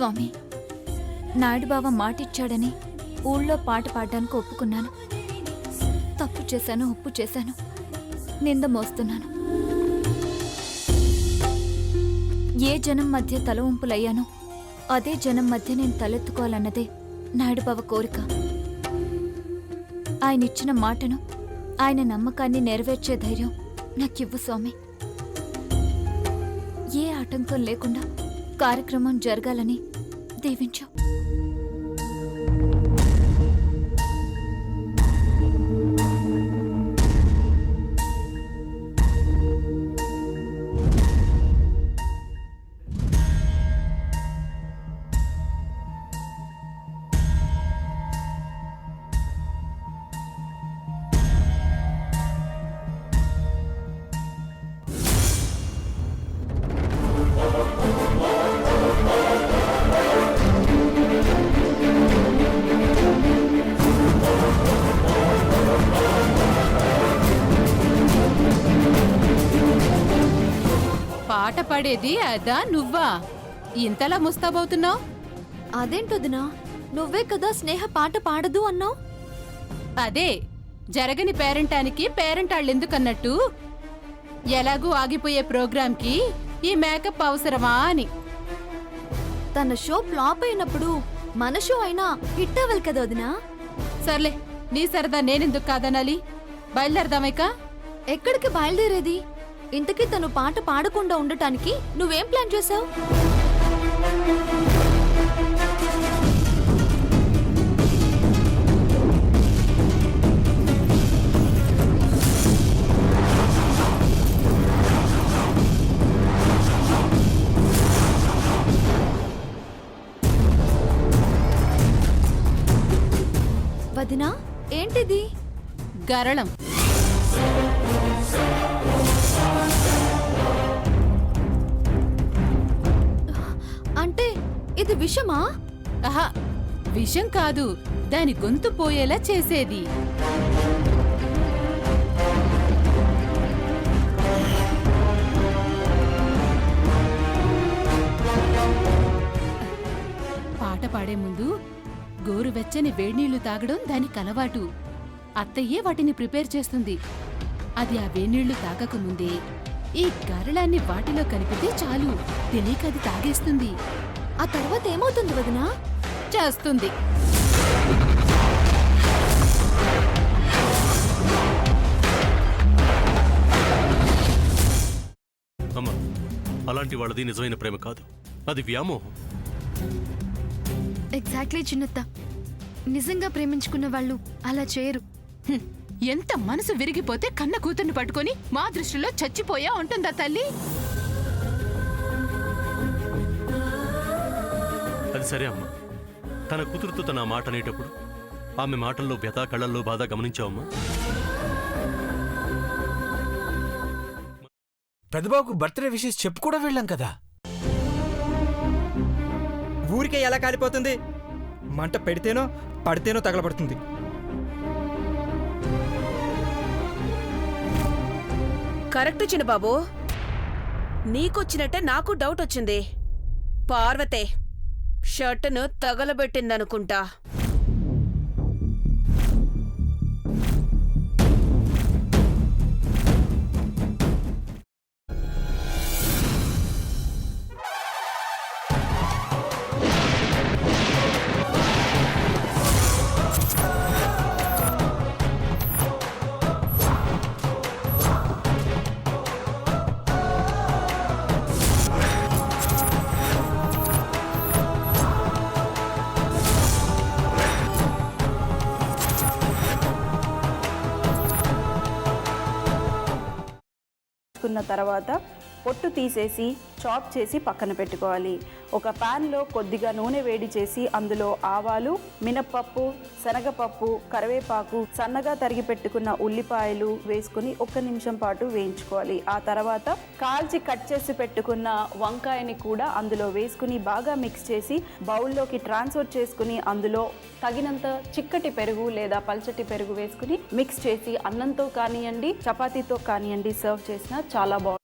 స్వామి, నాయుడు బావ మాటిచ్చాడని ఊళ్ళో పాట పాడడానికి ఒప్పుకున్నాను. తప్పు చేశాను, ఉప్పు చేశాను, నింద మోస్తున్నాను. ఏ జనం మధ్య తల ఉంపులయ్యానో అదే జనం మధ్య నేను తలెత్తుకోవాలన్నదే నాయుడు బావ కోరిక. ఆయన ఇచ్చిన మాటను, ఆయన నమ్మకాన్ని నెరవేర్చే ధైర్యం నాకివ్వు స్వామి. ఏ ఆటంకం లేకుండా కార్యక్రమం జరగాలని దీవించు. పాట పాడేది అదా నువ్వా? ఇంతలా ముస్తాబవుతున్నావు? అదేంటొదినా, నువ్వే కదా స్నేహ పాట పాడదు అన్నావు. అదే జరగని పేరెంటానికి పేరెంటాళ్ళెందుకన్నట్టు, ఎలాగూ ఆగిపోయే ప్రోగ్రాంకి ఈ మేకప్ అవసరమా అని. తన షో ఫ్లాప్ అయినప్పుడు మన షో అయినా హిట్ అవ్వాలి కదా వదినా. సర్లే, నీ సరదా నేనెందుకు కాదనాలి? బయలుదేరదామైక. ఎక్కడికి బయలుదేరేది? ఇంతకీ తను పాట పాడకుండా ఉండటానికి నువ్వేం ప్లాన్ చేశావు? వదినా, ఏంటిది? గరళం. అంటే ఇది విషమా? ఆహా, విషం కాదు, దాని గొంతు పోయేలా చేసేది. పాట పాడే ముందు గోరువెచ్చని వేడినీళ్లు తాగడం దానికి అలవాటు. అత్తయ్యే వాటిని ప్రిపేర్ చేస్తుంది. అది ఆ వేడినీళ్లు తాగకముందే ఈ గరళాన్ని వాటిలో కలిపితే చాలు, తెలియక అది తాగేస్తుంది. ఆ తర్వాత ఏమవుతుంది వదినా? చేస్తుంది. అమ్మా, అలాంటి వాళ్ళది నిజమైన ప్రేమ కాదు, అది వ్యామోహం. ఎగ్జాక్ట్లీ చిన్నత్త, నిజంగా ప్రేమించుకున్న వాళ్ళు అలా చేయరు. ఎంత మనసు విరిగిపోతే కన్న కూతుర్ని పట్టుకొని మా దృష్టిలో చచ్చిపోయా ఉంటుందా తల్లి? అది సరే అమ్మా, తన కూతురుతో తన మాట అనేటప్పుడు ఆమె మాటల్లో వ్యథ, కళ్ళల్లో బాధ గమనించావమ్మా? పెద్దబాబుకు బర్త్డే విషెస్ చెప్పు కూడా వెళ్ళాం కదా. ఊరికే ఎలా కాలిపోతుంది? మంట పెడితేనో పడితేనో తగలబడుతుంది. కరెక్ట్ చిన్నబాబు, నీకొచ్చినట్టే నాకు డౌట్ వచ్చింది. పార్వతే షర్టును తగలబెట్టిందనుకుంటా. కున్న తర్వాత పొట్టు తీసేసి చాప్ చేసి పక్కన పెట్టుకోవాలి. ఒక ప్యాన్లో కొద్దిగా నూనె వేడి చేసి అందులో ఆవాలు, మినప్పప్పు, శనగపప్పు, కరివేపాకు, సన్నగా తరిగి పెట్టుకున్న ఉల్లిపాయలు వేసుకుని 1 నిమిషం పాటు వేయించుకోవాలి. ఆ తర్వాత కాల్చి కట్ చేసి పెట్టుకున్న వంకాయని కూడా అందులో వేసుకుని బాగా మిక్స్ చేసి బౌల్లోకి ట్రాన్స్ఫర్ చేసుకుని అందులో తగినంత చిక్కటి పెరుగు లేదా పల్చటి పెరుగు వేసుకుని మిక్స్ చేసి అన్నంతో కానివ్వండి, చపాతీతో కానివ్వండి సర్వ్ చేసినా చాలా బాగుంటుంది.